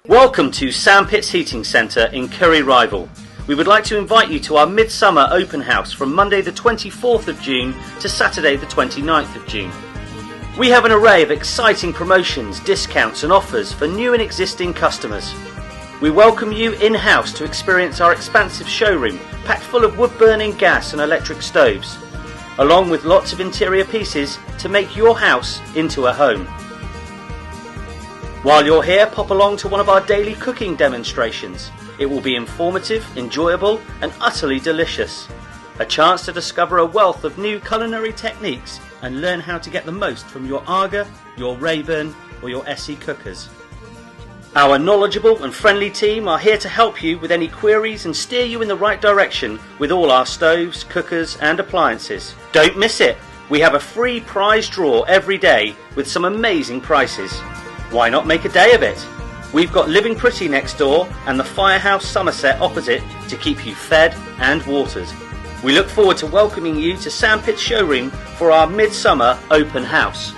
Welcome to Sandpits Heating Centre in Curry Rival. We would like to invite you to our midsummer open house from Monday the 24th of June to Saturday the 29th of June. We have an array of exciting promotions, discounts and offers for new and existing customers. We welcome you in-house to experience our expansive showroom packed full of wood-burning gas and electric stoves, along with lots of interior pieces to make your house into a home. While you're here, pop along to one of our daily cooking demonstrations. It will be informative, enjoyable and utterly delicious. A chance to discover a wealth of new culinary techniques and learn how to get the most from your Aga, your Rayburn or your SE cookers. Our knowledgeable and friendly team are here to help you with any queries and steer you in the right direction with all our stoves, cookers and appliances. Don't miss it! We have a free prize draw every day with some amazing prices. Why not make a day of it? We've got Living Pretty next door and the Firehouse Somerset opposite to keep you fed and watered. We look forward to welcoming you to Sandpits Showroom for our midsummer open house.